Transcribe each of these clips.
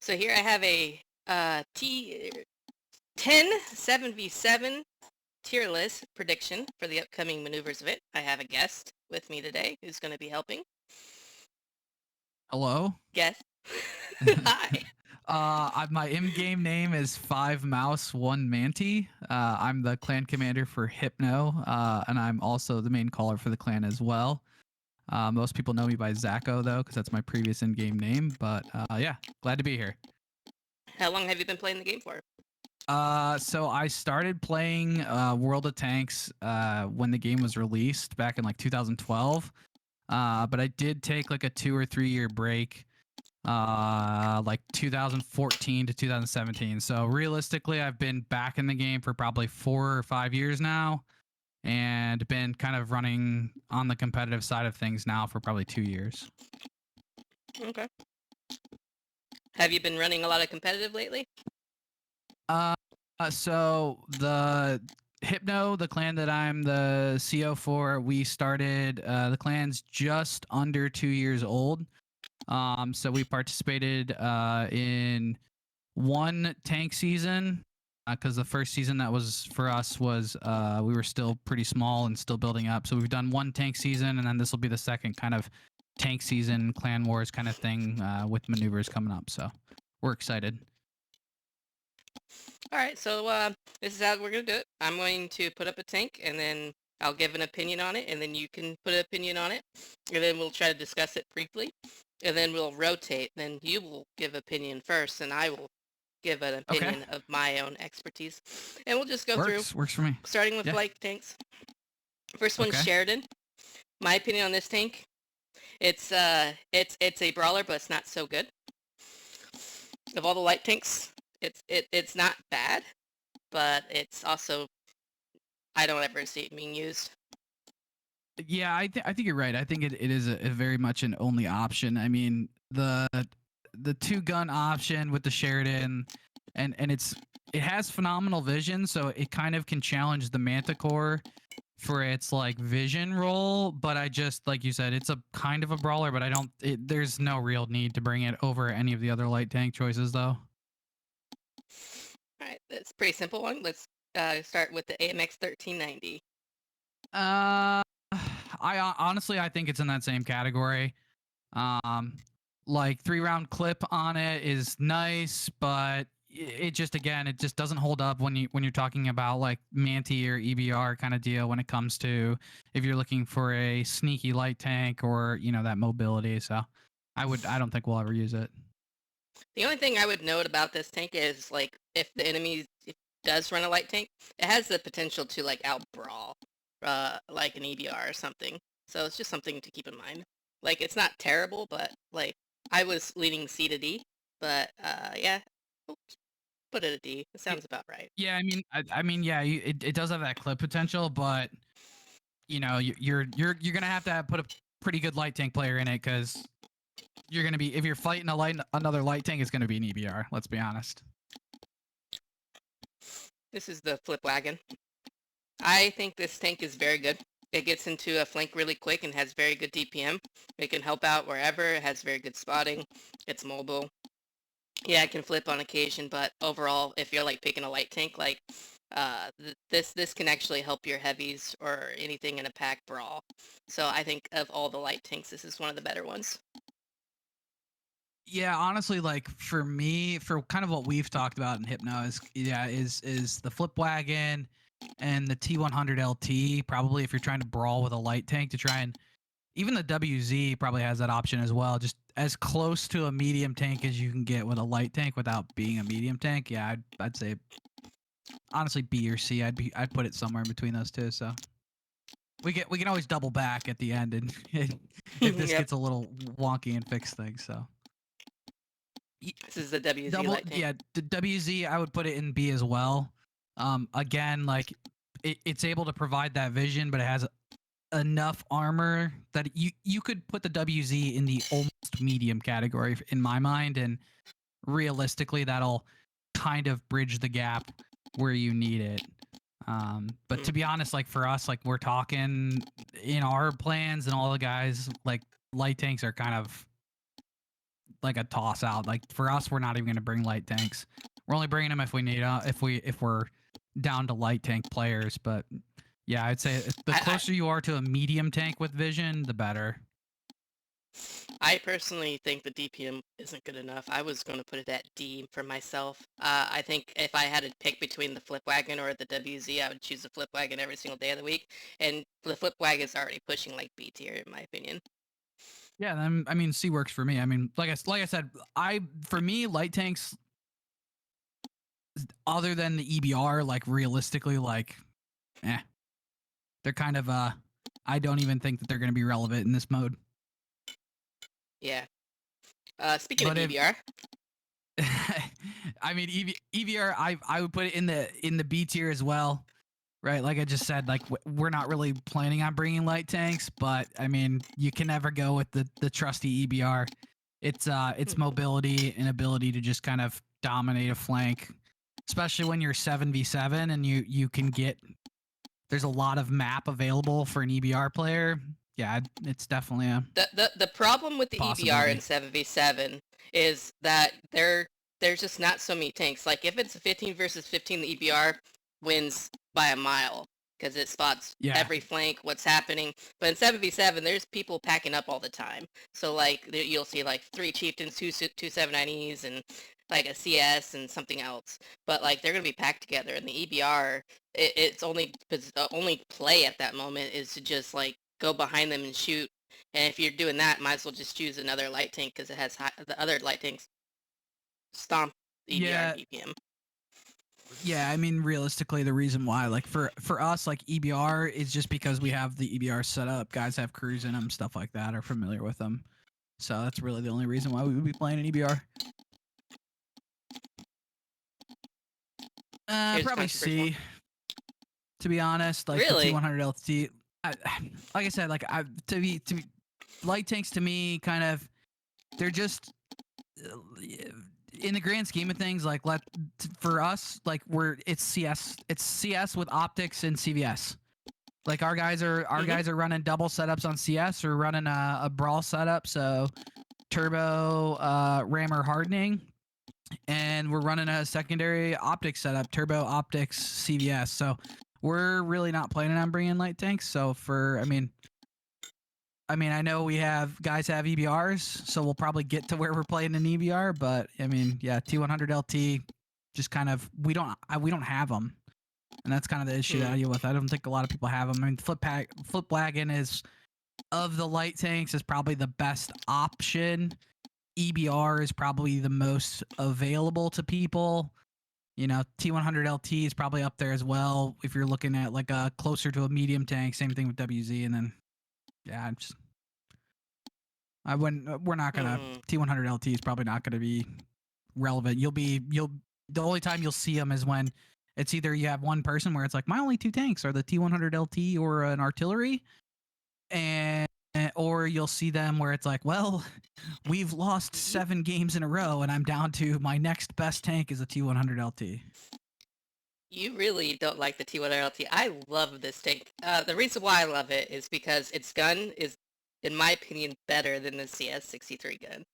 So here I have a T10 7v7 tier list prediction for the upcoming maneuvers of it. I have a guest with me today who's going to be helping. Hello. Guest. Hi. My in-game name is 5Mouse 1 Manti. I'm the clan commander for Hypno, and I'm also the main caller for the clan as well. Most people know me by Zacho though, because that's my previous in-game name. But yeah, glad to be here. How long have you been playing the game for? So I started playing World of Tanks when the game was released back in like 2012. But I did take like a 2 or 3 year break. Like 2014 to 2017. So realistically, I've been back in the game for probably 4 or 5 years now, and been kind of running on the competitive side of things now for probably 2 years. Okay. Have you been running a lot of competitive lately? So the Hypno, the clan that I'm the CO for, we started. The clan's just under 2 years old. So we participated in one tank season, because the first season that was for us was we were still pretty small and still building up. So we've done one tank season, and then this will be the second kind of tank season, clan wars kind of thing with maneuvers coming up. So we're excited. All right, so this is how we're going to do it. I'm going to put up a tank, and then I'll give an opinion on it, and then you can put an opinion on it, and then we'll try to discuss it briefly, and then we'll rotate. Then you will give opinion first, and I will give an opinion of my own expertise, and we'll just go through. Works for me. Starting with light tanks. First one's Sheridan. My opinion on this tank, it's a brawler, but it's not so good. Of all the light tanks, it's not bad, but it's also, I don't ever see it being used. Yeah, I think you're right. I think it is a very much an only option. I mean, the 2-gun option with the Sheridan, and it has phenomenal vision, so it kind of can challenge the Manticore for its like vision role. But I just, like you said, it's a kind of a brawler, but there's no real need to bring it over any of the other light tank choices though. All right, that's a pretty simple one. Let's start with the AMX 1390. I honestly, I think it's in that same category. Like 3-round clip on it is nice, but it just, again, it just doesn't hold up when you're talking about like Manti or EBR kind of deal when it comes to if you're looking for a sneaky light tank or that mobility. So I don't think we'll ever use it. The only thing I would note about this tank is like if the enemy does run a light tank, it has the potential to like out brawl like an EBR or something. So it's just something to keep in mind. Like it's not terrible, but like I was leaning C to D, but yeah, put it a D. It sounds about right. Yeah, I mean, yeah, it does have that clip potential, but you're gonna have to put a pretty good light tank player in it, because you're gonna be, if you're fighting another light tank, it's gonna be an EBR. Let's be honest. This is the flip wagon. I think this tank is very good. It gets into a flank really quick and has very good DPM. It can help out wherever. It has very good spotting. It's mobile. Yeah, it can flip on occasion, but overall, if you're like picking a light tank, like this can actually help your heavies or anything in a pack brawl. So I think of all the light tanks, this is one of the better ones. Yeah, honestly, like for me, for kind of what we've talked about in Hypno is the flip wagon and the T100 LT. Probably if you're trying to brawl with a light tank, to try and, even the WZ probably has that option as well. Just as close to a medium tank as you can get with a light tank without being a medium tank. Yeah, I'd say honestly B or C. I'd put it somewhere in between those two. So we can always double back at the end and if this gets a little wonky and fix things. So this is the WZ light tank. Yeah, the WZ, I would put it in B as well. Again, like it's able to provide that vision, but it has enough armor that you could put the WZ in the almost medium category in my mind, and realistically that'll kind of bridge the gap where you need it. But to be honest, like for us, like we're talking in our plans and all the guys, like light tanks are kind of like a toss out. Like for us, we're not even going to bring light tanks. We're only bringing them if we need if we're down to light tank players. But yeah, I'd say the closer you are to a medium tank with vision, the better. I personally think the DPM isn't good enough. I was going to put it at D for myself. I think if I had to pick between the Flip Wagon or the WZ, I would choose the Flip Wagon every single day of the week. And the Flip Wagon is already pushing like B tier, in my opinion. Yeah, then I mean, C works for me. I mean, like I said, for me, light tanks, other than the EBR, like realistically, like, they're kind of I don't even think that they're going to be relevant in this mode. Yeah. Speaking of EBR, I mean, EBR, I would put it in the B tier as well, right? Like I just said, like we're not really planning on bringing light tanks, but I mean, you can never go with the trusty EBR. It's mobility and ability to just kind of dominate a flank, especially when you're 7v7 and you can get. There's a lot of map available for an EBR player. Yeah, it's definitely a the problem with the EBR in 7v7 is that there's just not so many tanks. Like if it's 15 versus 15, the EBR wins by a mile because it spots every flank, what's happening. But in 7v7, there's people packing up all the time. So like you'll see like 3 chieftains, 2 790s, and like a CS and something else. But like they're gonna be packed together. And the EBR, it's only play at that moment is to just like go behind them and shoot. And if you're doing that, might as well just choose another light tank because it has the other light tanks stomp the EBR DPM. Yeah, I mean, realistically, the reason why, like for us, like EBR is just because we have the EBR set up. Guys have crews in them, stuff like that, are familiar with them. So that's really the only reason why we would be playing an EBR. Probably C. To be honest, like really? the T100 LT, like I said, like to be light tanks to me, kind of, they're just in the grand scheme of things, like for us, like it's CS with optics and CVS. Like our guys are running double setups on CS or running a brawl setup, so turbo rammer hardening, and we're running a secondary optics setup, turbo optics CVS. So we're really not planning on bringing light tanks. So I know we have guys have EBRs, so we'll probably get to where we're playing an EBR. But I mean, yeah, T100 LT, just kind of we don't have them, and that's kind of the issue that I deal with. I don't think a lot of people have them. I mean, Flip Wagon is of the light tanks is probably the best option. EBR is probably the most available to people. You know, T100 LT is probably up there as well if you're looking at like a closer to a medium tank. Same thing with WZ, and then yeah, we're not gonna T100 LT is probably not gonna be relevant. The only time you'll see them is when it's either you have one person where it's like my only 2 tanks are the T100 LT or an artillery, or you'll see them where it's like, well, we've lost 7 games in a row and I'm down to my next best tank is a T100 LT. You really don't like the T100 LT. I love this tank. The reason why I love it is because its gun is, in my opinion, better than the CS63 gun.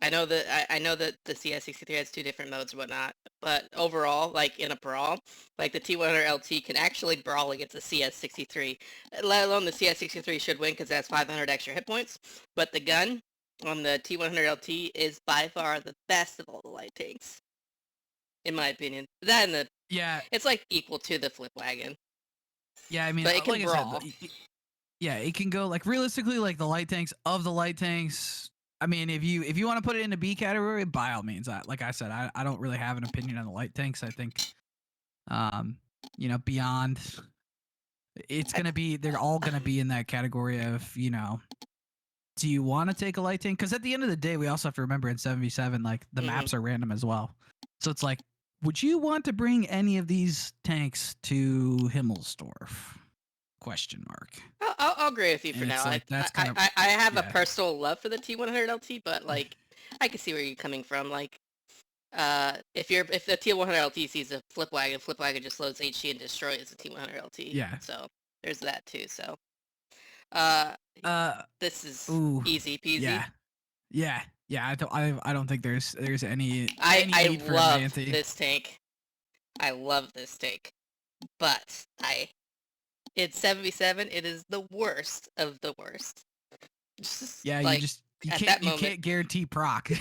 I know that the CS63 has 2 different modes and whatnot, but overall, like in a brawl, like the T100 LT can actually brawl against the CS63. Let alone the CS63 should win because it has 500 extra hit points. But the gun on the T100 LT is by far the best of all the light tanks, in my opinion. That and it's like equal to the Flip Wagon. Yeah, I mean, but it can like brawl. I said, yeah, it can go like realistically, like the light tanks of the light tanks. I mean, if you want to put it in the B category, by all means. Like I said, I don't really have an opinion on the light tanks. I think, beyond, it's gonna be they're all gonna be in that category of do you want to take a light tank? Because at the end of the day, we also have to remember in 7v7, like the maps are random as well. So it's like, would you want to bring any of these tanks to Himmelsdorf? Question mark. I'll agree with you for now. Like, I have a personal love for the T100 LT, but like I can see where you're coming from. Like, if the T100 LT sees a Flip Wagon just loads HG and destroys the T100 LT. Yeah. So there's that too. So, this is easy peasy. Yeah. Yeah, yeah. I don't think there's any I need for a love Manti. this tank. I love this tank, but it's 77. It is the worst of the worst. Just Yeah, like you at that you moment, can't guarantee proc.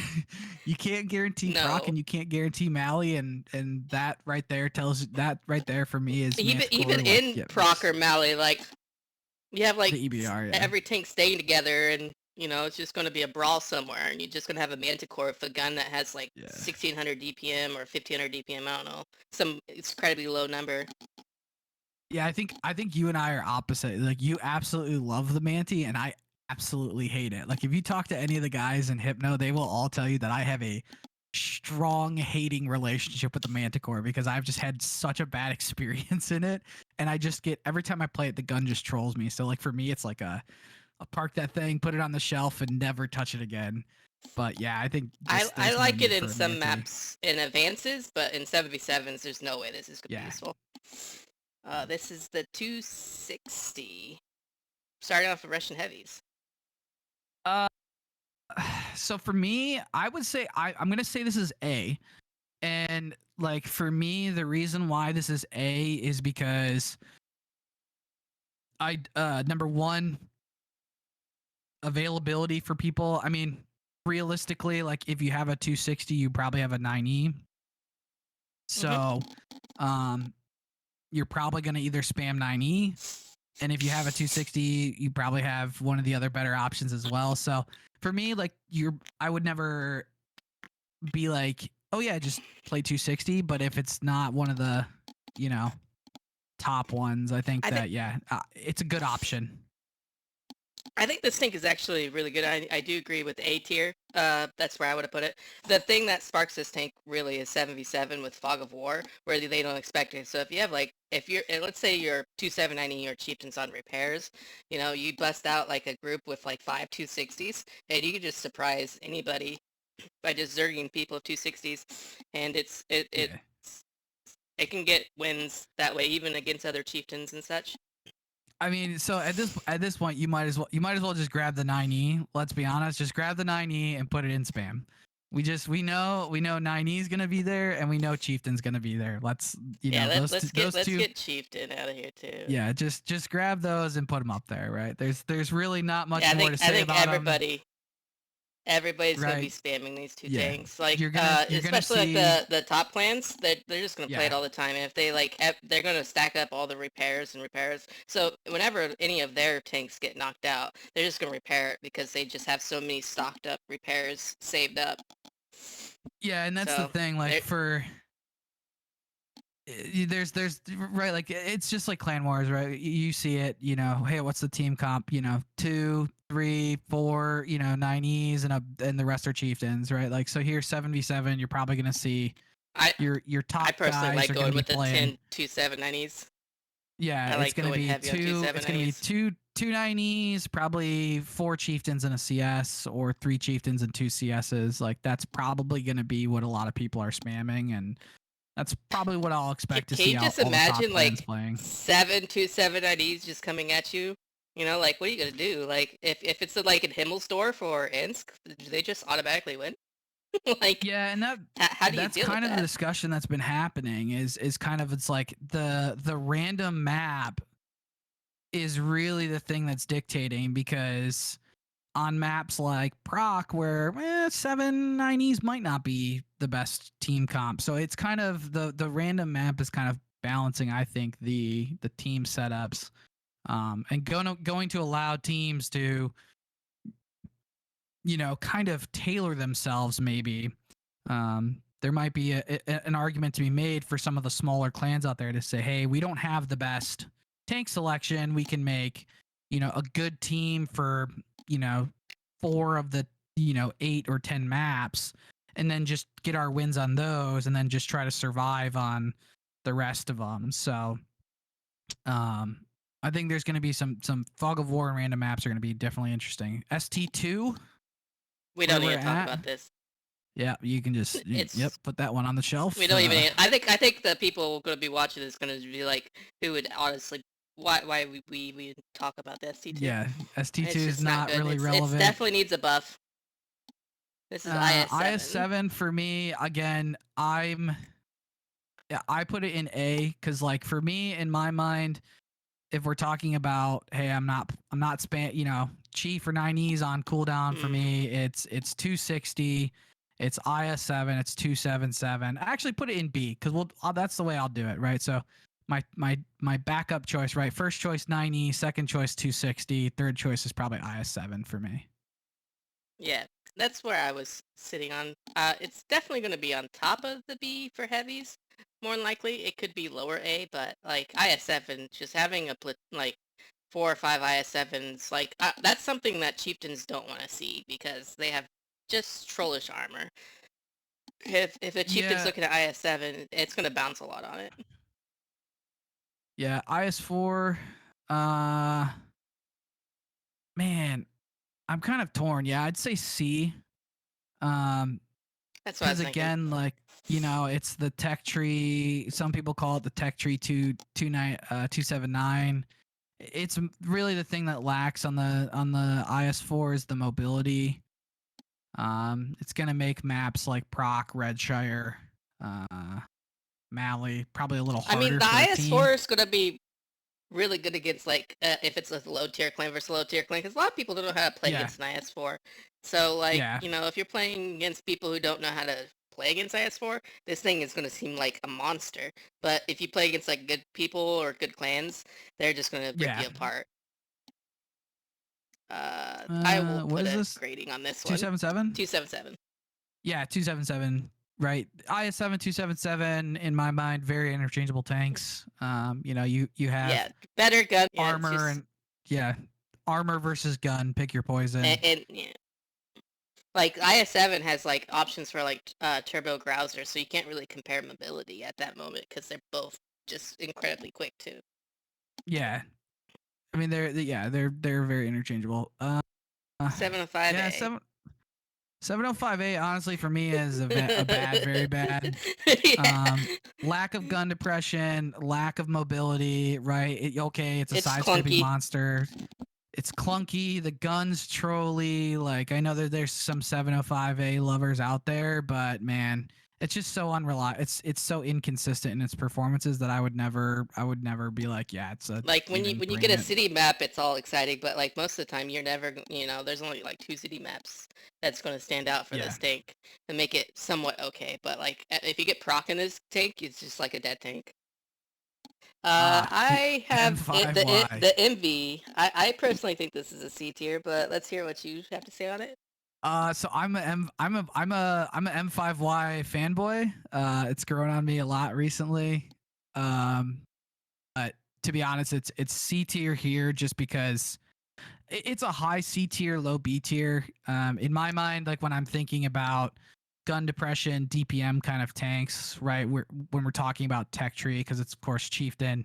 You can't guarantee proc, no. and you can't guarantee Mally, and that right there tells that right there for me is Even Manticore. Like, in yeah, proc or Mally, like you have like the EBR. Yeah, every tank staying together, and it's just going to be a brawl somewhere, and you're just going to have a Manticore with a gun that has like yeah. 1600 DPM or 1500 DPM. I don't know, some incredibly low number. Yeah, I think you and I are opposite. Like, you absolutely love the Manti, and I absolutely hate it. Like, if you talk to any of the guys in Hypno, they will all tell you that I have a strong hating relationship with the Manticore because I've just had such a bad experience in it, and I just get every time I play it, the gun just trolls me. So, like, for me, it's like I'll park that thing, put it on the shelf, and never touch it again. But yeah, I think just I there's no like it need in for a some Manti. maps in advances, but in 77s, there's no way this is going to be Yeah. useful. This is the 260. Starting off with Russian heavies. Uh, so for me, I would say I'm gonna say this is A. And like for me, the reason why this is A is because I number one, availability for people. I mean, realistically, like if you have a 260, you probably have a 9E. So um you're probably gonna either spam 9E. And if you have a 260, you probably have one of the other better options as well. So for me, like I would never be like, oh yeah, just play 260. But if it's not one of the, you know, top ones, I think I think that yeah, it's a good option. I think this tank is actually really good. I do agree with A tier. That's where I would have put it. The thing that sparks this tank really is 7v7 with Fog of War, where they don't expect it. So if you have like, if you're, let's say you're 2790 or chieftains on repairs, you bust out like a group with like 5 260s, and you can just surprise anybody by just zerging people of 260s, and Yeah. it can get wins that way, even against other chieftains and such. I mean, so at this point, you might as well just grab the 9E. Let's be honest, just grab the 9E and put it in spam. We know 9E is gonna be there, and we know Chieftain's gonna be there. Let's those two. Get chieftain out of here too. Yeah, just grab those and put them up there, right? There's really not much Yeah, more to I say think about them, everybody's gonna be right? spamming these two Yeah, tanks. Like you're gonna especially like see. the top clans, they're just gonna play it Yeah, all the time. And if they like they're gonna stack up all the repairs and repairs. So whenever any of their tanks get knocked out, they're just gonna repair it because they just have so many stocked up repairs saved up. yeah, and that's the So thing. Like for there's right, like it's just like clan wars, right? You see it, hey, what's the team comp, 2 3 4, 9Es and the rest are chieftains, right? Like, so here 7v7, you're probably gonna see I your I top personally guys like are gonna going be with the playing. 10 2.790s. Yeah, I it's like gonna going be heavy on it's gonna be 2.790s. two 9Es, probably 4 chieftains and a CS, or 3 chieftains and 2 CSs. Like, that's probably gonna be what a lot of people are spamming, and that's probably what I'll expect to Can see you just all the top imagine clans like playing. 7 2.790s just coming at you? Like what are you gonna do? Like if it's like in Himmelsdorf or Insk, do they just automatically win? Like Yeah, and how do you that's deal with kind of the that? discussion that's been happening is kind of, it's like the random map is really the thing that's dictating, because on maps like Proc, where 7 9Es might not be the best team comp, so it's kind of the random map is kind of balancing, I think, the team setups, and going to allow teams to kind of tailor themselves, maybe. There might be an argument to be made for some of the smaller clans out there to say, hey, we don't have the best tank selection. We can make, a good team for, 4 of the, 8 or 10 maps, and then just get our wins on those, and then just try to survive on the rest of them. So, I think there's going to be some Fog of War and random maps are going to be definitely interesting. ST2, We where don't we're need to talk at. about this. Yeah, you can just It's put that one on the we shelf. don't even. I think the people going to be watching this going to be like, who would honestly why we talk about the ST2? Yeah, ST2 It's is just not not good. really It's relevant. definitely needs a buff. This is IS7. IS7 for me again. I put it in A because like for me in my mind, if we're talking about hey, I'm not Chief or 9Es on cooldown for me, it's 260. It's IS7, it's 277. I actually put it in B because that's the way I'll do it, right? So my backup choice, right? First choice 9E, second choice 260, third choice is probably IS7 for me. Yeah, that's where I was sitting on. It's definitely going to be on top of the B for heavies. More than likely, it could be lower A, but like IS7, just having like 4 or 5 IS7s, like that's something that chieftains don't want to see because they have just trollish armor. If a chieftain's looking at IS7, it's going to bounce a lot on it. Yeah, IS4. Man, I'm kind of torn. Yeah, I'd say C. That's what I was Because again, like it's the tech tree. Some people call it the tech tree 279. It's really the thing that lacks on the IS4 is the mobility. It's gonna make maps like Proc, Redshire, Mali probably a little I mean, harder the for a team. IS4 is going to be really good against like if it's a low tier clan versus low tier clan because a lot of people don't know how to play against an IS4. So like if you're playing against people who don't know how to play against IS4, this thing is going to seem like a monster. But if you play against like good people or good clans, they're just going to break you apart. I will put a grading on this 277? 277. Yeah, 277. Right. IS7, 277 in my mind, very interchangeable tanks. You have better gun armor and armor versus gun. Pick your poison. And like IS7 has like options for like turbo grouser, so you can't really compare mobility at that moment because they're both just incredibly quick too. Yeah, I mean they're very interchangeable. 705A. Yeah, 705A honestly for me is a bad, very bad. Lack of gun depression, lack of mobility. Right? It's a sidestepping monster. It's clunky. The gun's trolly. Like I know that there's some 705A lovers out there, but man, it's just so unreliable. It's so inconsistent in its performances that I would never be like, yeah, it's a like when you get a city map, it's all exciting, but like most of the time, you're never there's only like 2 city maps that's going to stand out for this tank and make it somewhat okay. But like if you get proc in this tank, it's just like a dead tank. I have the MV. I personally think this is a C tier, but let's hear what you have to say on it. So I'm a M5Y fanboy. It's grown on me a lot recently. But to be honest, it's C tier here just because it's a high C tier, low B tier. In my mind, like when I'm thinking about gun depression, DPM kind of tanks, right? When we're talking about tech tree, because it's of course chieftain,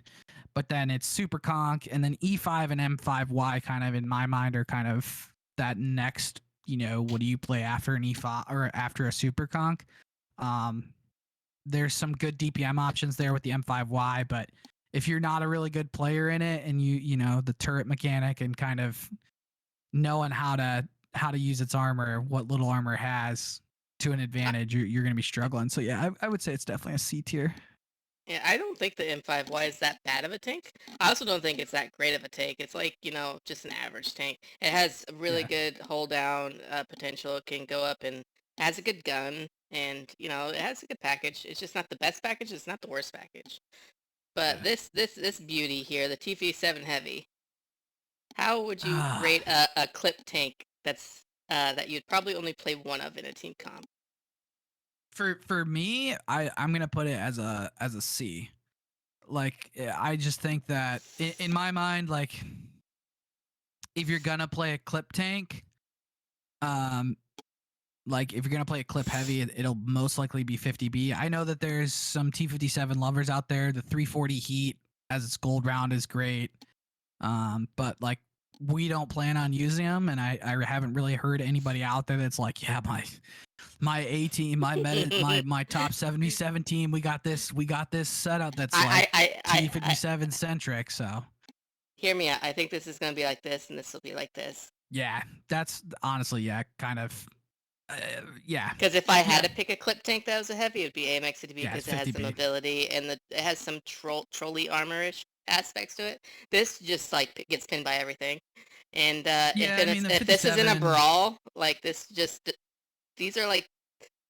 but then it's super conk, and then E5 and M5Y kind of in my mind are kind of that next. What do you play after an E5 or after a super conk? There's some good DPM options there with the M5Y, but if you're not a really good player in it and the turret mechanic and kind of knowing how to use its armor, what little armor it has to an advantage, you're going to be struggling. So yeah, I would say it's definitely a C tier. Yeah, I don't think the M5Y is that bad of a tank. I also don't think it's that great of a tank. It's like, just an average tank. It has really good hold down potential. It can go up and has a good gun. And, it has a good package. It's just not the best package. It's not the worst package. But this beauty here, the TV7 Heavy, how would you rate a clip tank that's that you'd probably only play one of in a team comp? For me, I'm gonna put it as a C. Like I just think that in my mind, like if you're gonna play a clip tank, like if you're gonna play a clip heavy, it'll most likely be 50B. I know that there's some T57 lovers out there. The 340 heat as its gold round is great, but like we don't plan on using them, and I haven't really heard anybody out there that's like, yeah, my A team, my top 77 team, we got this setup that's like T57 centric. So hear me out. I think this is gonna be like this, and this will be like this. Yeah, that's honestly, kind of Yeah, Because if I had yeah, to pick a clip tank that was a heavy, it would be AMX CDB yeah. It's because it has the 50B. mobility and it has some trolley armorish aspects to it. This just like gets pinned by everything. And Yeah, I mean the if this is in a 57. brawl, like this just these are like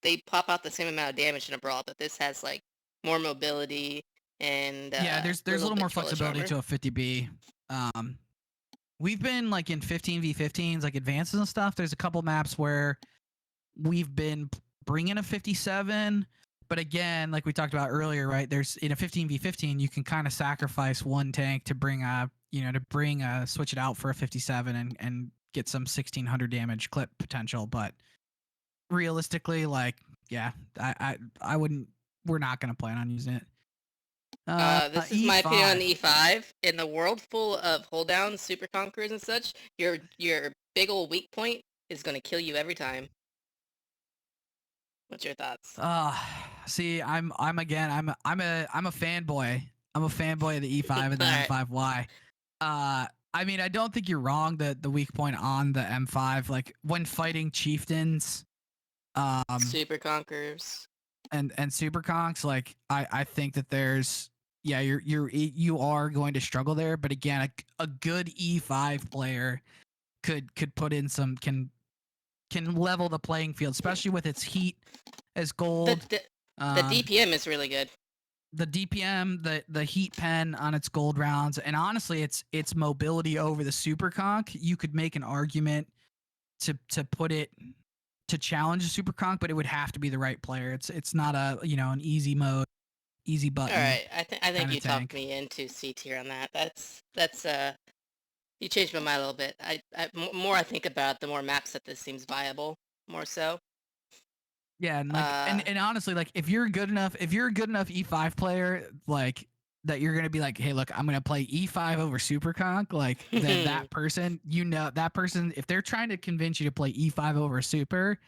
they pop out the same amount of damage in a brawl, but this has like more mobility and Yeah, a there's a little little bit more trollish flexibility armor. to a 50B. Um, we've been like in 15v15s, like advances and stuff. There's a couple maps where we've been bringing a 57, but again, like we talked about earlier, right? There's in a 15v15, you can kind of sacrifice one tank to bring a, switch it out for a 57 and get some 1600 damage clip potential. But realistically, like, yeah, I wouldn't. We're not going to plan on using it. This is my opinion on E5. E5. In the world full of hold downs, super conquerors and such, your big old weak point is gonna kill you every time. What's your thoughts? See, I'm a fanboy. I'm a fanboy of the E5 and the Alright. M5Y. I mean, I don't think you're wrong. The weak point on the M5, like when fighting chieftains, Super conquerors. and super conks, like I think that there's, yeah, you are going to struggle there. But again, a good E5 player could put in some can level the playing field, especially with its heat as The, gold. the the Um, DPM is really good. the DPM, the heat pen on its gold rounds, and honestly, its mobility over the super conk. You could make an argument to put it to challenge a super conk, but it would have to be the right player. It's not a an easy mode, easy button Alright, I think kind of you talked tank. me into C tier on that. That's you changed my mind a little bit. More I think about it, the more maps that this seems viable. More so. Yeah, and like Uh, and honestly, like if you're a good enough E5 player, like that you're gonna be like, hey, look, I'm gonna play E5 over Superconk, like then that person, that person, if they're trying to convince you to play E5 over Super,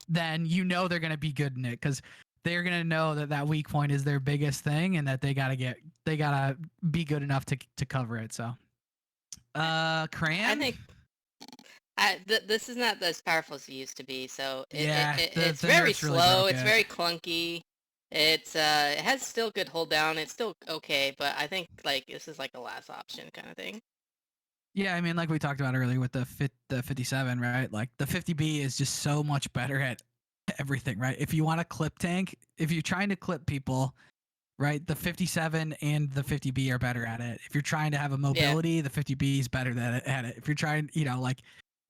then they're gonna be good in it because they're gonna know that that weak point is their biggest thing and that they gotta be good enough to cover it. So, I Cran, think this is not as powerful as it used to be, so yeah, it's the very nerfs really slow. broke It's it. very clunky. It has still good hold down. It's still okay, but I think like this is like a last option kind of thing. Yeah, I mean, like we talked about earlier with the 57, right? Like the 50B is just so much better at everything, right? If you want to clip tank, if you're trying to clip people, right, the 57 and the 50B are better at it. If you're trying to have a Yeah, mobility, the 50B is better at it. If you're trying, like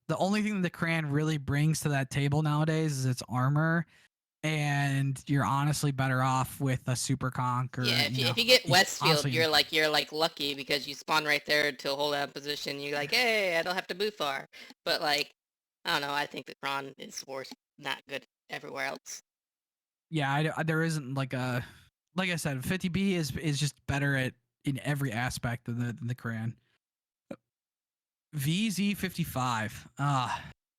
the only thing that the Cran really brings to that table nowadays is its armor, and you're honestly better off with a super conk yeah. or If you get Westfield, honestly. you're like lucky because you spawn right there to hold down position. You're like, hey, I don't have to move far. But like, I don't know. I think the Kron is worse, not good everywhere else. Yeah, there isn't like I said, 50B is just better at in every aspect than the Cran. VZ55.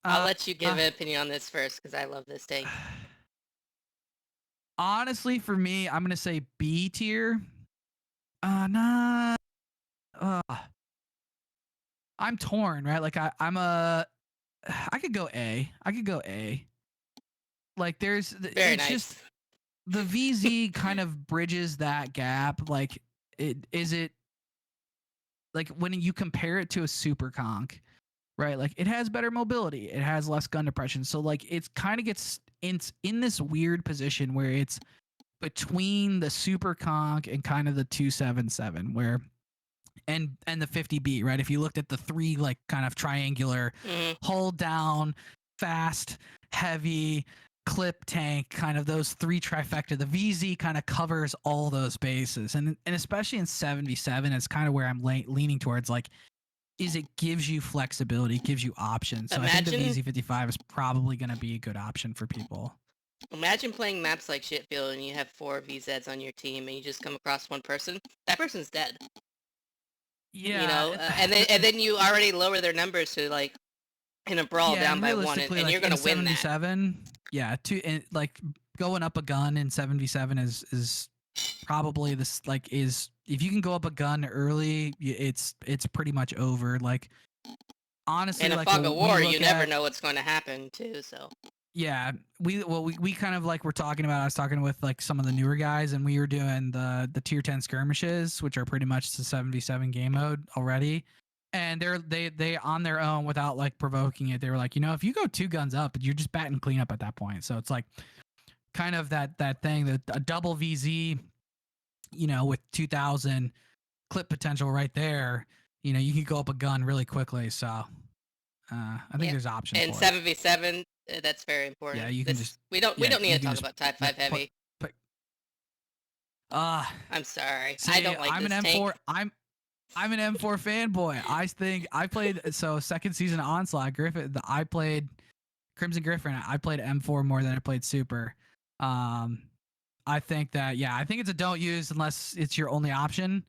I'll Uh, let you give uh, an opinion on this first because I love this tank. honestly, for me, I'm gonna say B tier. Nah. Uh, I'm torn, right? Like I could go A. I could go A. Like Very it's just nice. the VZ kind of bridges that gap. Like it like when you compare it to a super conk, right? Like it has better mobility, it has less gun depression. So like it's kind of gets it's in this weird position where it's between the super conk and kind of the 277 where and the 50B, right? If you looked at the three like kind of triangular Mm-hmm. hold down, fast, heavy, clip tank, kind of those three trifecta, the VZ kind of covers all those bases. And especially in 7v7, it's kind of where I'm leaning towards like is it gives you flexibility, gives you options. So I think the Imagine, VZ55 is probably going to be a good option for people. imagine playing maps like Shitfield and you have four VZs on your team and you just come across one person. That person's dead. You know, Yeah, and then you already lower their numbers to like in a brawl yeah, down and by one, realistically, and you're like in gonna win that. 7v7, yeah, like going up a gun in 7v7 is probably this like is if you can go up a gun early, it's pretty much over. Like honestly, In a like fog of when war, you you look never at know what's going to happen too. So Yeah, we kind of like we're talking about. I was talking with like some of the newer guys, and we were doing the tier 10 skirmishes, which are pretty much the 7v7 game mode already. And they on their own without like provoking it, they were like, if you go 2 guns up, you're just batting cleanup at that point. So it's like kind of that thing that a double VZ, with 2,000 clip potential right there. You can go up a gun really quickly. So I think Yeah. there's options And for it. 7v7, that's very important. Yeah, you can just we don't need you to can talk just about Type yeah 5 heavy. put uh I'm sorry. I see don't like I'm an this tank. M4 I'm an M4 fanboy. I think I played second season of Onslaught Griffin. I played Crimson Griffin. I played M4 more than I played Super. Um, I think that I think it's a don't use unless it's your only option.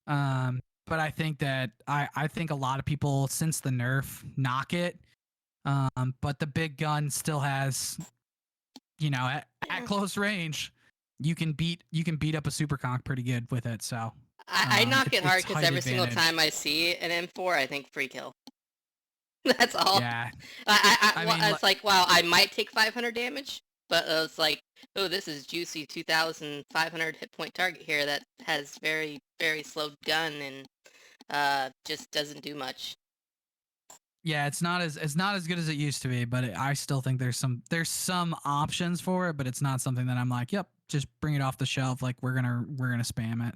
But I think that I think a lot of people since the nerf knock it. But the big gun still has at close range, you can beat up a super conk pretty good with it. So I knock it hard it's because height every single advantage. time I see an M4, I think free kill. That's all. Yeah, I mean, it's like, wow, I might take 500 damage, but it's like, oh, this is juicy 2,500 hit point target here that has very, very slow gun and just doesn't do much. yeah, it's not as good as it used to be, but I still think there's some options for it, but it's not something that I'm like, yep, just bring it off the shelf. Like we're gonna spam it.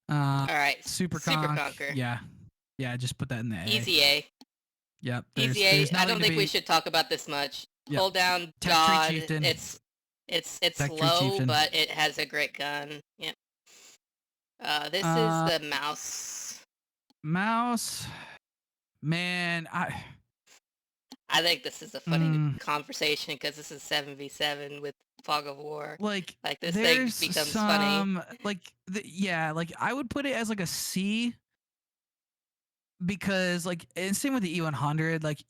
All right, Super Super conk, Conquer. yeah, just put that in the A. Easy A. Yep, Easy A. there's I nothing don't to think we be. should talk about this much. Yep. Hold down Tech Tree God. Chieftain. It's Tech Tree slow, Chieftain. but it has a great gun. Yep. This is the mouse. Mouse. Man, I think this is a funny conversation because this is 7v7 with Fog of War. Like this thing becomes funny. Like like I would put it as like a C because like and same with the E100. Like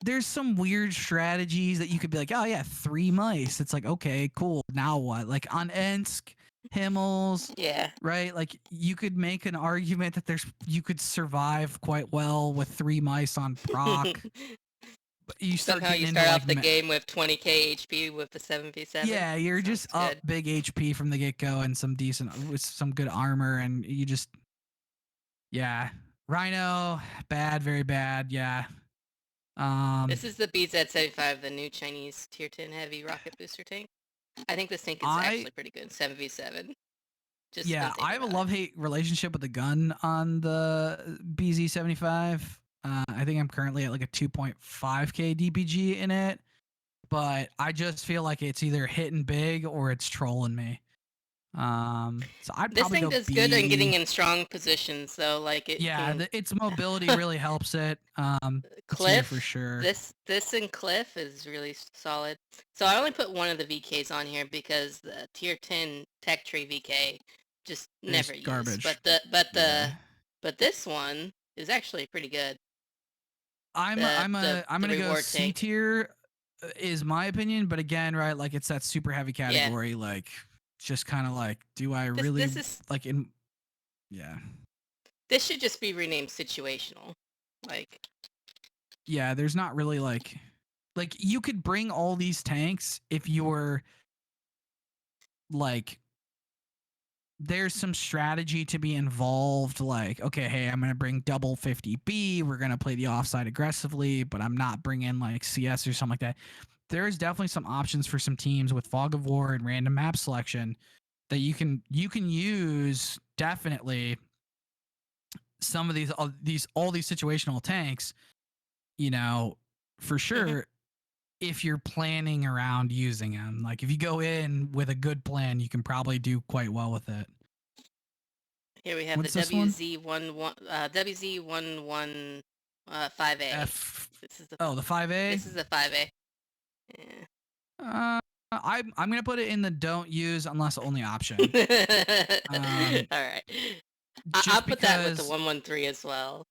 there's some weird strategies that you could be like, oh yeah, 3 mice. It's like, okay, cool. Now what? Like on Ensk, Himmels, Yeah. right? Like you could make an argument that you could survive quite well with 3 mice on proc. But you start Somehow you getting start into off the game with 20k HP with the 7v7. Yeah, you're Sounds just good. up big HP from the get go and some decent with some good armor, and you just Rhino, bad, very bad. Yeah. This is the BZ-75, the new Chinese tier 10 heavy rocket booster tank. I think this tank is actually pretty good. 7v7. I have a love-hate relationship with the gun on the BZ-75. I think I'm currently at like a 2.5k DPG in it, but I just feel like it's either hitting big or it's trolling me. So I'd this probably thing go does B. good in getting in strong positions, though. Like it. Yeah, can... its mobility really helps it. Cliff for sure. This and Cliff is really solid. So I only put one of the VKs on here because the tier 10 Tech Tree VK just never used. Garbage. But this one is actually pretty good. I'm gonna go C tier is my opinion, but again, right, like it's that super heavy category. Yeah. Like just kind of like, do I really like in? Yeah. This should just be renamed situational. Like. Yeah, there's not really like you could bring all these tanks if you're like there's some strategy to be involved, like, okay, hey, I'm going to bring double 50B, we're going to play the offside aggressively, but I'm not bringing like CS or something like that. There's definitely some options for some teams with Fog of War and random map selection that you can use definitely some of these all these situational tanks, for sure. If you're planning around using them, like if you go in with a good plan, you can probably do quite well with it. Here we have the WZ11 WZ11 5A. This is the the 5A. This is the 5A. Yeah. I'm gonna put it in the don't use unless only option. All right. I'll put that with the 113 as well.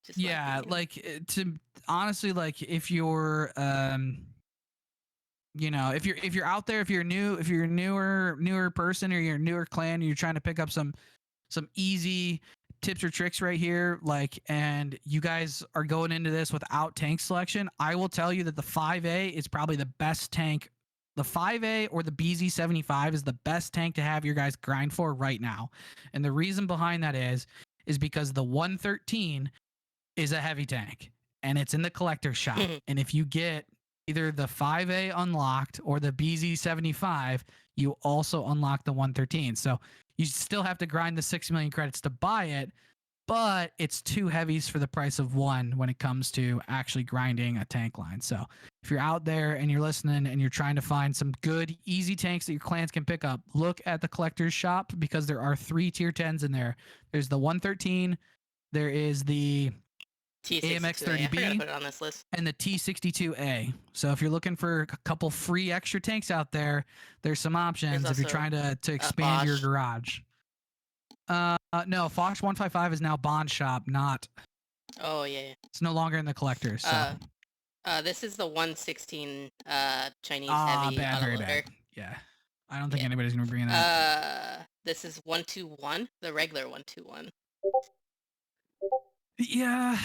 Like to honestly, like if you're if you're out there, if you're a newer person or you're a newer clan, and you're trying to pick up some easy tips or tricks right here, like, and you guys are going into this without tank selection, I will tell you that the 5A is probably the best tank. The 5A or the BZ75 is the best tank to have your guys grind for right now. And the reason behind that is because the 113 is a heavy tank and it's in the collector's shop. And if you get either the 5A unlocked or the BZ75, you also unlock the 113. So you still have to grind the 6 million credits to buy it, but it's two heavies for the price of one when it comes to actually grinding a tank line. So if you're out there and you're listening and you're trying to find some good, easy tanks that your clans can pick up, look at the collector's shop because there are 3 tier 10s in there. There's the 113, there is the T62A. I forgot to AMX30B, put it on this list. and the T62A. So if you're looking for a couple free extra tanks out there, there's some options if you're also, trying to expand your Foch. garage. No, Foch 155 is now Bond Shop, not. Oh yeah. It's no longer in the collectors. So. This is the 116 Chinese Ah, heavy bad, very autoloader. bad. Yeah, I don't think anybody's gonna be bringing that. This is 121, the regular 121. Yeah,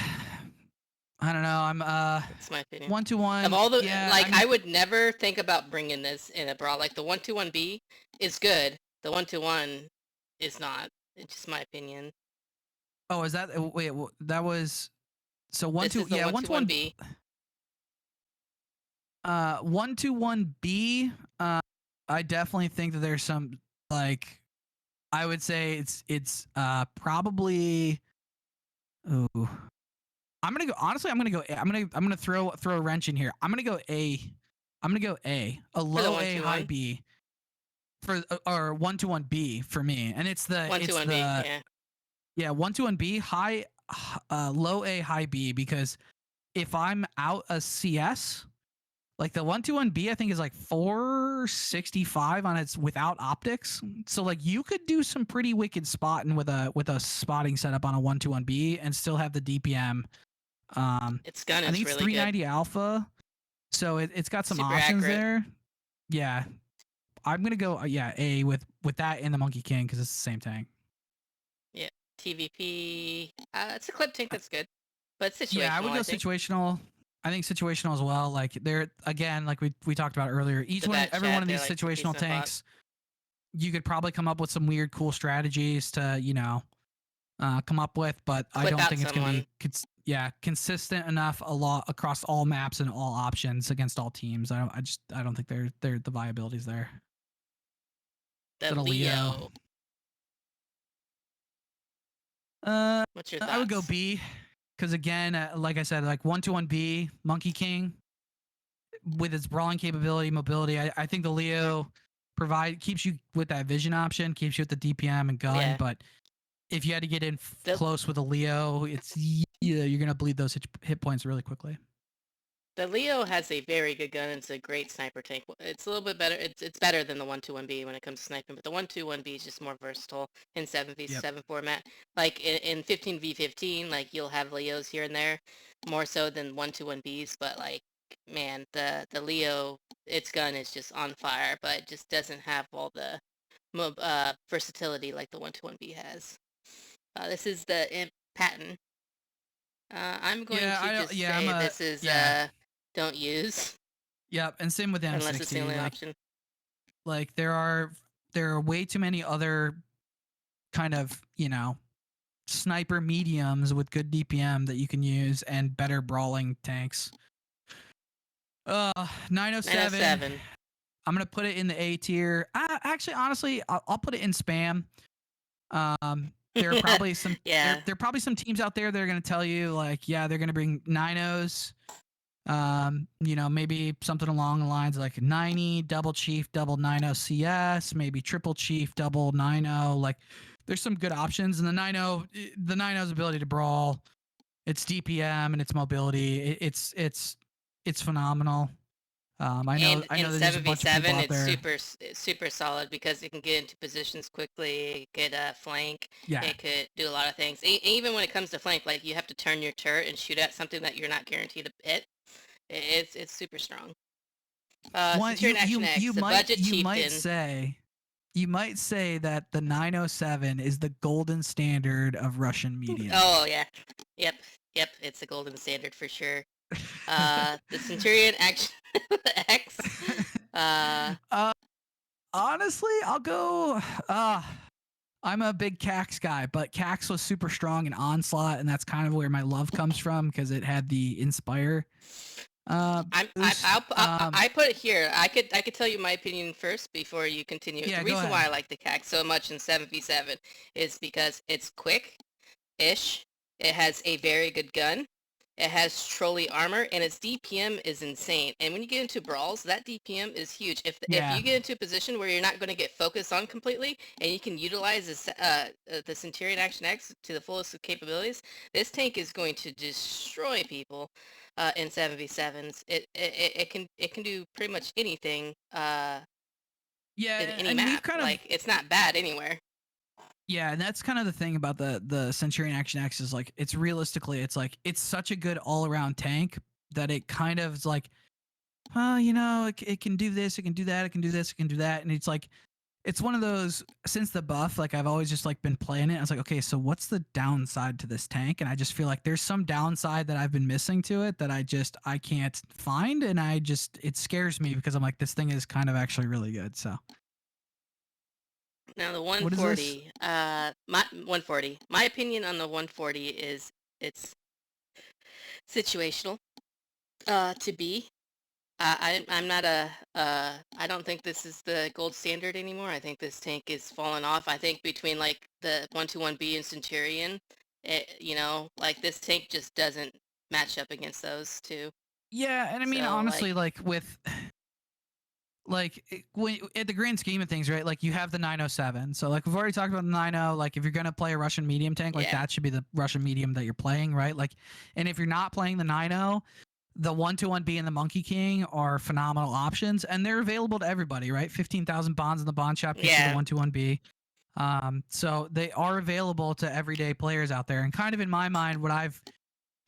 I don't know. I'm That's my opinion. 121. Of all the yeah, like, I would never think about bringing this in a brawl. Like the 121B is good. The 121 is not. It's just my opinion. Oh, is that wait? That was so one This two. is the Yeah, 121B. 121B. I definitely think that there's some like. I would say it's probably. Ooh. I'm gonna go. Honestly, I'm gonna throw a wrench in here. I'm gonna go A. A low A, high B. For or 121B for me, and it's the 121B. Yeah, 121B, high, low A, high B. Because if I'm out a CS, like the 121B, I think is like 465 on its without optics. So like you could do some pretty wicked spotting with a spotting setup on a 121B and still have the DPM. Its gun is I think it's really 390 good. Alpha, so it's got some Super options accurate. there. Yeah, I'm gonna go A with that and the Monkey King because it's the same tank. Yeah, TVP. It's a clip tank that's good, but situational. Yeah, I would go situational. I think situational as well. Like they're again, like we talked about earlier. Every one of these like situational tanks, you could probably come up with some weird, cool strategies to come up with. But I don't think it's going to be consistent enough across all maps and all options against all teams. I don't think the viability's there. The Leo. What's your thoughts? I would go B. Because again, like I said, like 121B, Monkey King, with its brawling capability, mobility, I think the Leo keeps you with that vision option, keeps you with the DPM and gun. Yeah. But if you had to get in close with a Leo, you're gonna bleed those hit points really quickly. The Leo has a very good gun. It's a great sniper tank. It's a little bit better. It's better than the 121B when it comes to sniping, but the 121B is just more versatile in 7v7 format. Like in 15v15, like you'll have Leos here and there, more so than 121Bs. But like, man, the Leo, its gun is just on fire, but it just doesn't have all the versatility like the 121B has. This is the Imp Patton. I'm going to just say this is don't use. Yep, and same with M60. Unless it's the only option. Like there are way too many other kind of sniper mediums with good DPM that you can use and better brawling tanks. 907. I'm gonna put it in the A tier. Actually, honestly, I'll put it in spam. There are probably some there are probably some teams out there that are gonna tell you like, yeah, they're gonna bring 9-0s. Maybe something along the lines of like 90 double chief double 90 CS, maybe triple chief double 90. Like there's some good options, and the 90's ability to brawl, its DPM and its mobility, it's phenomenal. I know that there's a bunch of people out there. It's super solid because it can get into positions quickly, get a flank. Yeah. It could do a lot of things. Even when it comes to flank, like you have to turn your turret and shoot at something that you're not guaranteed to hit. It's super strong. You might say you might say that the 907 is the golden standard of Russian medium. Oh yeah, yep. It's the golden standard for sure. The Centurion Action X. Honestly, I'll go. I'm a big Cax guy, but Cax was super strong in Onslaught, and that's kind of where my love comes from because it had the Inspire. I put it here. I could tell you my opinion first before you continue. Yeah, the reason why I like the Cax so much in 7v7 is because it's quick-ish. It has a very good gun. It has trolley armor, and its DPM is insane. And when you get into brawls, that DPM is huge. If you get into a position where you're not going to get focused on completely, and you can utilize this, the Centurion Action X to the fullest of capabilities, this tank is going to destroy people in 7v7s. It can do pretty much anything. Yeah, in any map. It's not bad anywhere. Yeah, and that's kind of the thing about the Centurion Action X is like it's realistically it's such a good all around tank that it kind of is like, well, it can do this, it can do that, it can do this, it can do that, and it's like it's one of those since the buff. Like I've always just like been playing it. I was like, okay, so what's the downside to this tank? And I just feel like there's some downside that I've been missing to it that I can't find, and it scares me because I'm like this thing is kind of actually really good. So. Now the 140, my 140. My opinion on the 140 is it's situational. To be, I'm not I don't think this is the gold standard anymore. I think this tank is falling off. I think between like the 121B and Centurion, like this tank just doesn't match up against those two. Yeah, and I mean honestly, like with. Like at the grand scheme of things, right? Like you have the 907. So like we've already talked about the 90. Like if you're gonna play a Russian medium tank, like that should be the Russian medium that you're playing, right? Like, and if you're not playing the 90, the 121B and the Monkey King are phenomenal options, and they're available to everybody, right? 15,000 bonds in the bond shop gets you the 121B. So they are available to everyday players out there. And kind of in my mind, what I've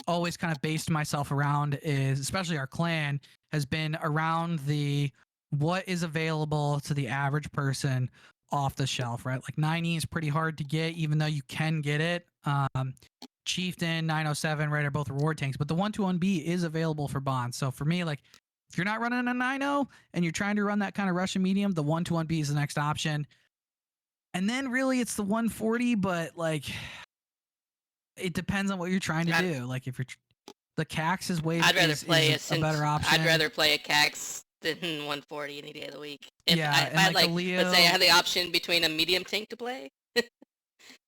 always kind of based myself around is, especially our clan, has been around the what is available to the average person off the shelf, right? Like 90 is pretty hard to get, even though you can get it. Chieftain, 907, right, are both reward tanks, but the 121B is available for bonds. So for me, like if you're not running a 90 and you're trying to run that kind of Russian medium, the 121B is the next option. And then really it's the 140, but like it depends on what you're trying to do. Like if you're the Cax is way I'd rather play a better option. I'd rather play a Cax than 140 any day of the week. If yeah, I like Leo, let's say I had the option between a medium tank to play.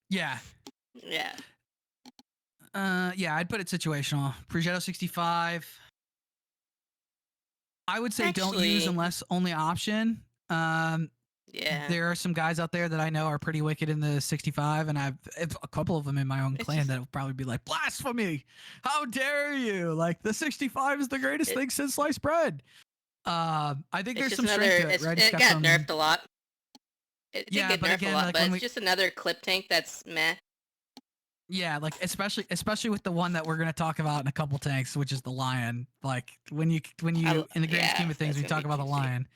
Yeah. Yeah. Yeah, I'd put it situational. Progetto 65. I would say don't use unless only option. Yeah. There are some guys out there that I know are pretty wicked in the 65, and I've a couple of them in my own clan that will probably be like, blasphemy! How dare you! Like the 65 is the greatest thing since sliced bread. I think there's some strength to it, right? It got nerfed a lot. It did get nerfed again, a lot, like, but it's just another clip tank that's meh. Yeah, like especially with the one that we're gonna talk about in a couple tanks, which is the Lion. Like when you in the grand scheme of things, we talk about the Lion.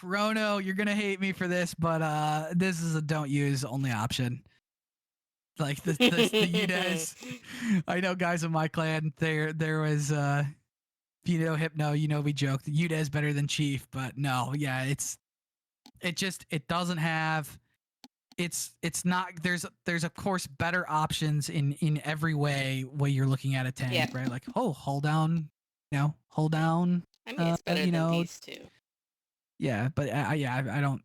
Rono, you're gonna hate me for this, but this is a don't use only option. Like the UDES. I know guys in my clan. There was Hypno. We joked UDES better than Chief, but no, yeah, it doesn't have. It's not. There's of course better options in every way when you're looking at a tank, right? Like hold down, hold down. I mean, it's better than these two. Yeah, but I don't.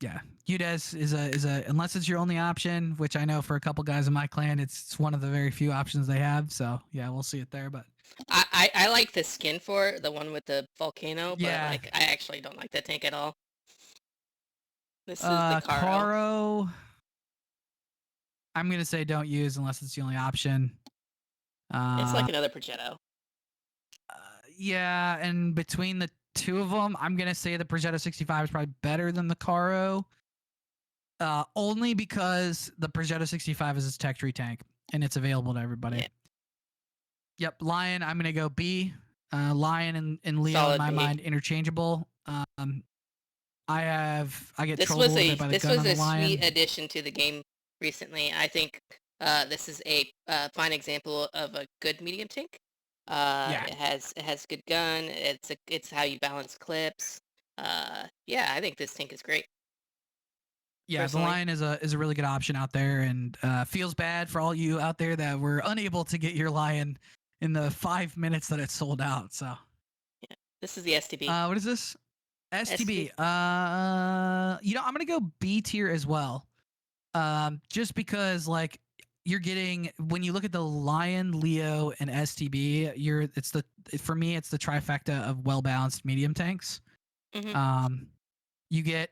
Yeah, UDES is a unless it's your only option, which I know for a couple guys in my clan, it's one of the very few options they have. So yeah, we'll see it there. But I like the skin for it, the one with the volcano. But like I actually don't like that tank at all. This is the Caro. I'm gonna say don't use unless it's the only option. It's like another Progetto. Yeah, and between the two of them, I'm gonna say the Progetto 65 is probably better than the Caro. Only because the Progetto 65 is a tech tree tank and it's available to everybody. Yeah. Yep, Lion. I'm gonna go B. Lion and Leo solid in my mind interchangeable. I get This trolled a was little a bit by the this gun was on the a sweet lion. addition to the game recently. I think this is a fine example of a good medium tank. Yeah, It has good gun. It's how you balance clips. Yeah, I think this tank is great yeah, the personally. lion is a really good option out there, and feels bad for all you out there that were unable to get your lion in the 5 minutes that it sold out. So, Yeah, this is the STB. what is this? STB. STB. I'm gonna go B tier as well. Just because like you're getting when you look at the Lion, Leo, and STB, for me it's the trifecta of well balanced medium tanks. Hmm. Um, you get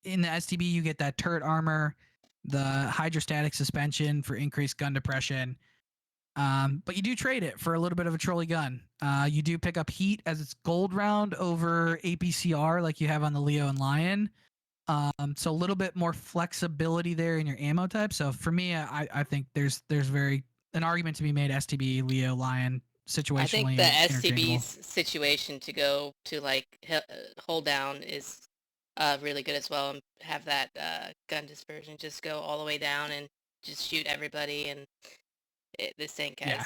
in the STB, you get that turret armor, the hydrostatic suspension for increased gun depression. But you do trade it for a little bit of a trolley gun. You do pick up heat as it's gold round over APCR like you have on the Leo and Lion. So a little bit more flexibility there in your ammo type. So for me, I think there's very an argument to be made STB, Leo, Lion, I think the situationally STB's interchangeable. situation to go to like hold down is really good as well, and have that gun dispersion just go all the way down and just shoot everybody. And this tank Yeah.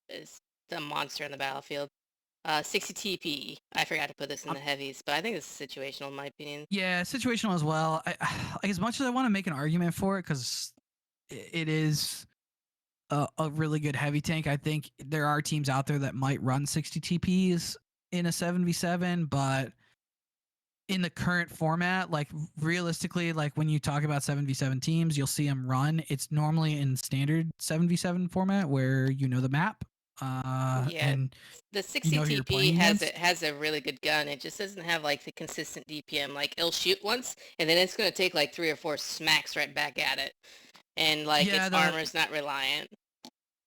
is a monster on the battlefield. 60 TP. I forgot to put this in Um, the heavies, but I think this is situational in my opinion. yeah, situational as well. Like as much as I want to make an argument for it, because it is a really good heavy tank. I think there are teams out there that might run 60 TPs in a 7v7, but in the current format, like realistically, like when you talk about 7v7 teams, you'll see them run. It's normally in standard 7v7 format where you know the map, Yeah, and the you 60 know who you're TP playing against. has a really good gun. It just doesn't have like the consistent DPM. Like it'll shoot once, and then it's gonna take like 3 or 4 smacks right back at it, and like Yeah, its armor is not reliant.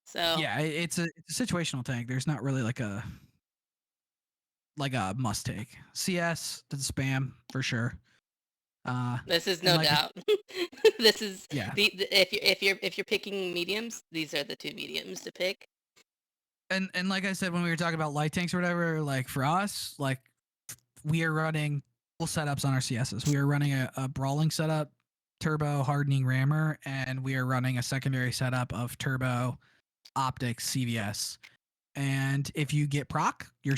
So it's a situational tank. There's not really like a must take. CS to the spam for sure. this is And no like we doubt. This is yeah, if you're picking mediums, these are the two mediums to pick. and like I said when we were talking about light tanks or whatever, like for us, like we are running full setups on our CSs. We are running a brawling setup, turbo hardening rammer, and we are running a secondary setup of turbo optics CVS. And if you get proc, your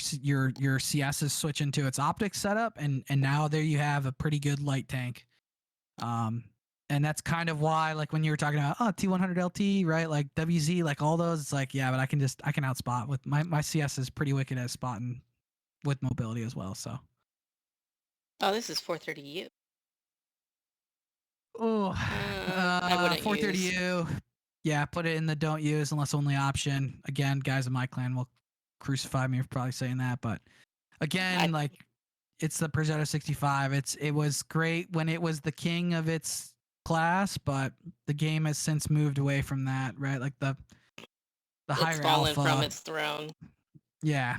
CS is switch into its optics setup, and now there you have a pretty good light tank. Um, and that's kind of why, like when you were talking about T100 LT, right? Like WZ, like all those, it's like yeah, but I can outspot with my CS is pretty wicked at spotting with mobility as well. So Oh, this is 430U. oh, I wouldn't use. 430U, yeah, put it in the don't use unless only option. Again, guys in my clan will crucify me for probably saying that, but again, I like it's the Progetto 65. It was great when it was the king of its class, but the game has since moved away from that, right? Like the It's higher fallen from alpha. its throne. Yeah.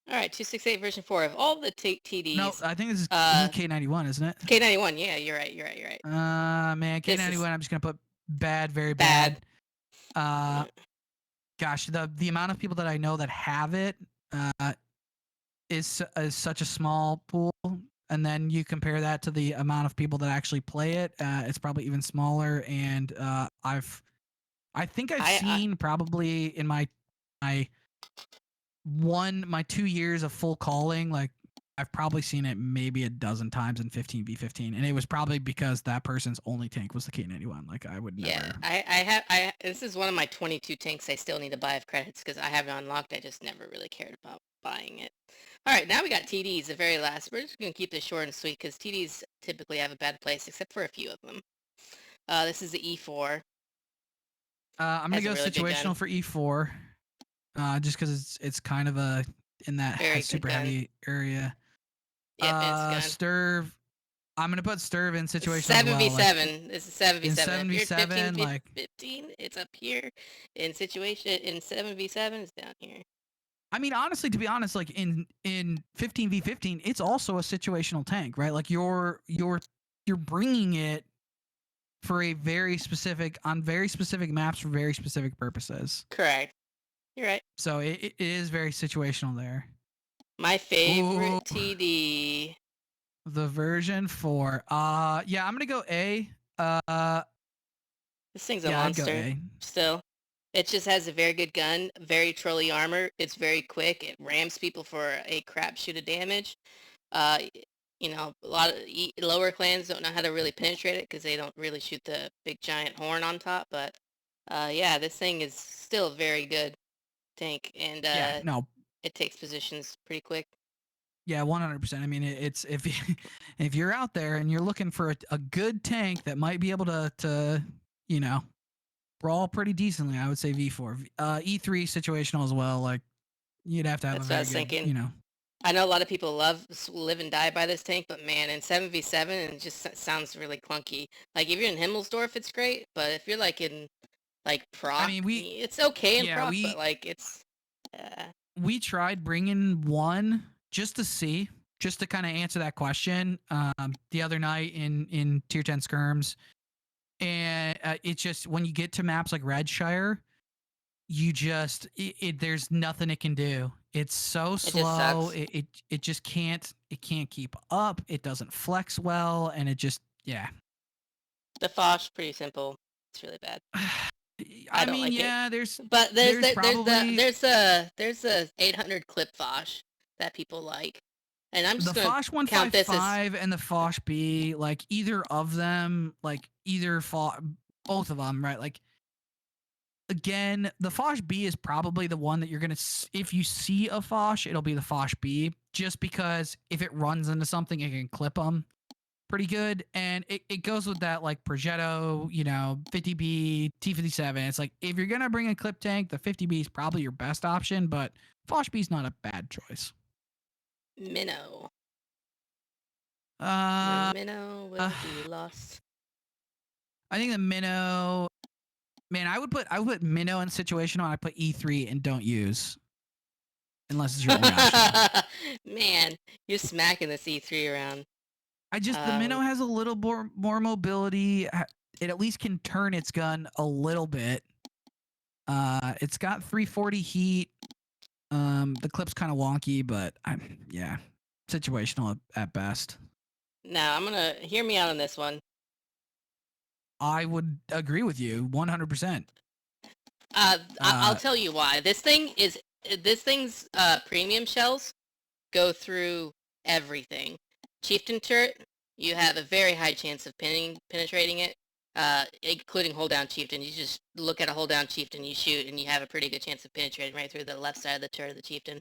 All right, 268 version 4 of all the No, TDs. I think this is Uh, K91, isn't it? K91. Yeah, you're right. You're right. You're right. Man, This is K91. I'm just gonna put bad, very bad. bad. Uh, gosh, the amount of people that I know that have it is such a small pool, and then you compare that to the amount of people that actually play it, it's probably even smaller. And I think I've I seen probably in my my 2 years of full calling, like I've probably seen it maybe a dozen times in 15v15, and it was probably because that person's only tank was the K91. Like I would yeah. never. This is one of my 22 tanks I still need to buy of credits because I have it unlocked. I just never really cared about buying it. All right, now we got TDs, the very last. We're just gonna keep this short and sweet because TDs typically have a bad place, except for a few of them. This is the E4. I'm gonna Has a go really good gun. situational for E4, just because it's kind of a in that Very good super gun. heavy area. Yep, it's a gun. Sturv. I'm gonna put Sturv in situational as well. Like 7v7. This is 7v7. If in you're 15, 7v7, like 15, it's up here. In situation, in 7v7, it's down here. I mean, honestly, to be honest, like in 15v15, it's also a situational tank, right? Like you're bringing it for a very specific on very specific maps for very specific purposes. Correct. You're right. So it is very situational there. My Ooh, favorite TD The version 4. Yeah, I'm gonna go A. This thing's a Yeah, I'd go monster. A. Still, it just has a very good gun, very trolley armor. It's very quick. It rams people for a crap shoot of damage. Uh, a lot of lower clans don't know how to really penetrate it because they don't really shoot the big giant horn on top. But yeah, this thing is still a very good tank, and Yeah, no, it takes positions pretty quick. yeah, 100%. I mean, it's if you, if you're out there and you're looking for a good tank that might be able to you know brawl pretty decently, I would say V4. E3 situational as well. Like you'd have to have a That's what I very was good, thinking. I know a lot of people live and die by this tank, but man, in 7v7, it just sounds really clunky. Like if you're in Himmelsdorf, it's great, but if you're like in like I proc, mean, it's okay in yeah, proc, but like it's we tried bringing one just to see, just to kind of answer that question the other night in tier 10 skirms, and it's just when you get to maps like Redshire, you just there's nothing it can do. It's so it just slow. sucks. It just can't keep up. It doesn't flex well, and it just yeah. The Foch pretty simple. It's really bad. I I don't mean, like it. yeah, But there's probably there's a 800 clip Foch that people like, and I'm just the gonna Foch count this as 155 and the Foch B, like either of them, like either both of them, right? Like again, the Foch B is probably the one that you're gonna if you see a Foch, it'll be the Foch B, just because if it runs into something, it can clip them pretty good, and it goes with that like Progetto, 50B, T57. It's like if you're gonna bring a clip tank, the 50B is probably your best option, but Foch B is not a bad choice. minnow. The Uh, minnow uh will be lost. I think the minnow. Man, I would put minnow in situational. I put E3 and don't use unless it's your only option. Man, you're smacking the C3 around. The minnow has a little more mobility. It at least can turn its gun a little bit. It's got 340 heat. The clip's kind of wonky, but yeah, situational at best. Now I'm gonna hear me out on this one. I would agree with you 100%. I'll tell you why. This thing's premium shells go through everything. Chieftain turret, you have a very high chance of penetrating it, including hold down chieftain. You just look at a hold down chieftain, you shoot, and you have a pretty good chance of penetrating right through the left side of the turret of the chieftain.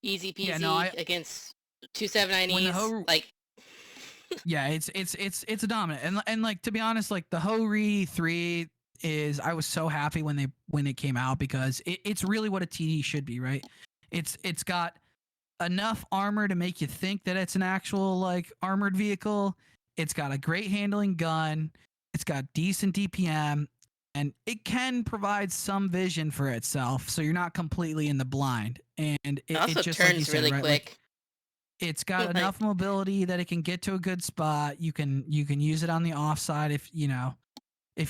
Easy peasy Yeah, no, against 279Es. when the whole Like yeah, it's a dominant, and like to be honest, like the Ho-Ri 3 is I was so happy when it came out because it's really what a TD should be, right? It's got enough armor to make you think that it's an actual like armored vehicle. It's got a great handling gun. It's got decent DPM, and it can provide some vision for itself, so you're not completely in the blind. And it it also just like you turns said, really right? Like quick. it's got Like enough mobility that it can get to a good spot. You can use it on the offside if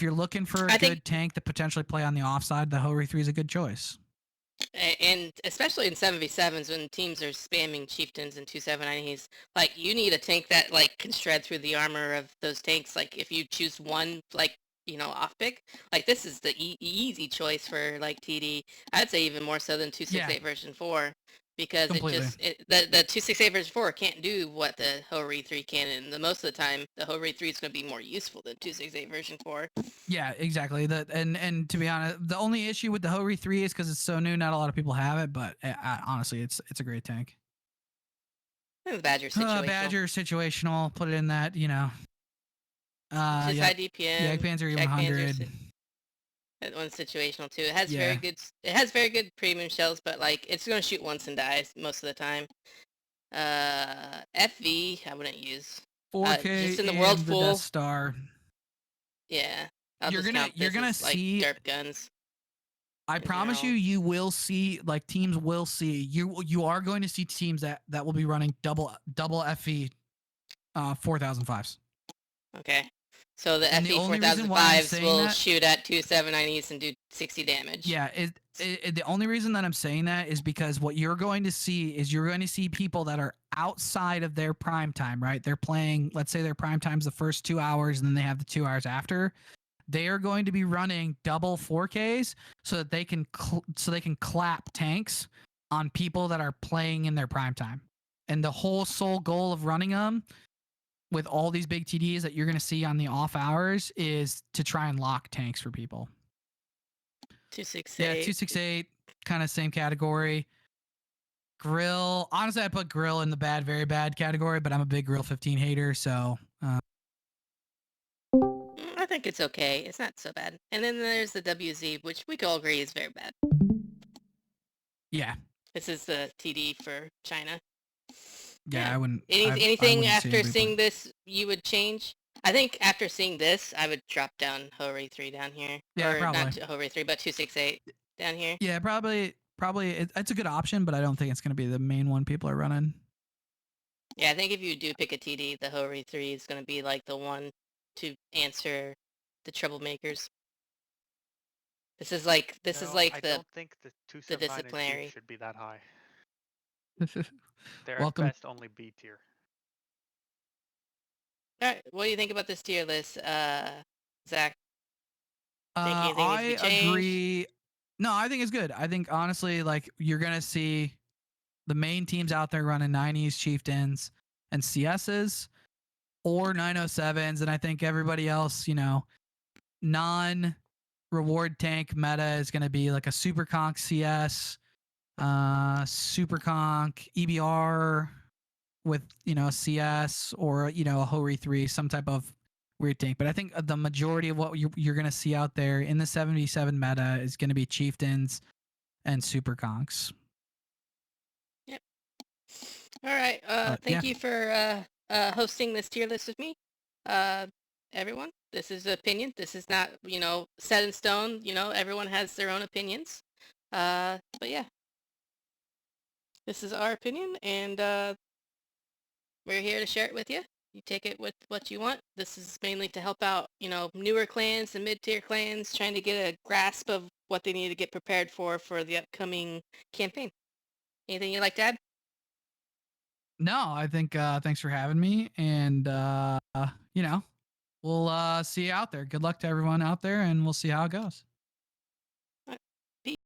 you're looking for a I think good tank to potentially play on the offside. The Ho-Ri 3 is a good choice. and especially in 7v7s when teams are spamming chieftains and 279s, like you need a tank that like can shred through the armor of those tanks. Like if you choose one like off pick, like this is the easy choice for like TD. I'd say even more so than 268 version 4 because Completely. the 268 version 4 can't do what the Ho-Ri 3 can, and most of the time the Ho-Ri 3 is going to be more useful than 268 version 4. Yeah, exactly. And to be honest, the only issue with the Ho-Ri 3 is because it's so new. Not a lot of people have it, but honestly, it's a great tank. The Badger situational. Badger situational. Put it in that. Just Yeah. high DPM. Jagdpanzer Jack 100. That one's situational too. It has Yeah. very good premium shells, but like it's gonna shoot once and dies most of the time. FV I wouldn't use. 4K Just in the and world the full. Death Star. Yeah. You're gonna see like derp guns. I promise you will see like teams will see you are going to see teams that will be running double FV 4005s. Okay. So the And the FE only reason why I'm 4005s saying will that, shoot at 279Es and do 60 damage. yeah, the only reason that I'm saying that is because what you're going to see is you're going to see people that are outside of their prime time, right? They're playing, let's say their prime time's the first 2 hours and then they have the 2 hours after. They are going to be running double 4Ks so that they can clap tanks on people that are playing in their prime time. And the whole sole goal of running them with all these big TDs that you're going to see on the off hours is to try and lock tanks for people. 268. Yeah, 268, kind of same category. Grill, honestly, I put Grill in the bad, very bad category, but I'm a big Grill 15 hater, so. I think it's okay. It's not so bad. And then there's the WZ, which we can all agree is very bad. Yeah. This is the TD for China. Yeah, I wouldn't. Anything wouldn't after seeing this you would change? I think after seeing this, I would drop down Hori 3 down here. Yeah, or probably. not Hori 3, but 268 down here. Yeah, probably. It's a good option, but I don't think it's going to be the main one people are running. Yeah, I think if you do pick a TD, the Hori 3 is going to be like the one to answer the troublemakers. This is like I the don't think the 279 disciplinary should be that high. They're Welcome. at best only B tier. All right, what do you think about this tier list, Zach? Think anything needs to I be changed? agree. No, I think it's good. I think honestly, like you're gonna see the main teams out there running 90s, chieftains, and CSs, or 907s, and I think everybody else, non-reward tank meta is gonna be like a super conk CS, super conk EBR with a CS or a Hori 3, some type of weird tank. But I think the majority of what you're going to see out there in the 77 meta is going to be chieftains and super conks. Yep. All right. Thank you for hosting this tier list with me. Everyone, this is opinion. This is not set in stone. Everyone has their own opinions. But yeah, this is our opinion, and we're here to share it with you. You take it with what you want. This is mainly to help out, newer clans and mid-tier clans trying to get a grasp of what they need to get prepared for the upcoming campaign. Anything you'd like to add? No, I think thanks for having me, and we'll see you out there. Good luck to everyone out there, and we'll see how it goes.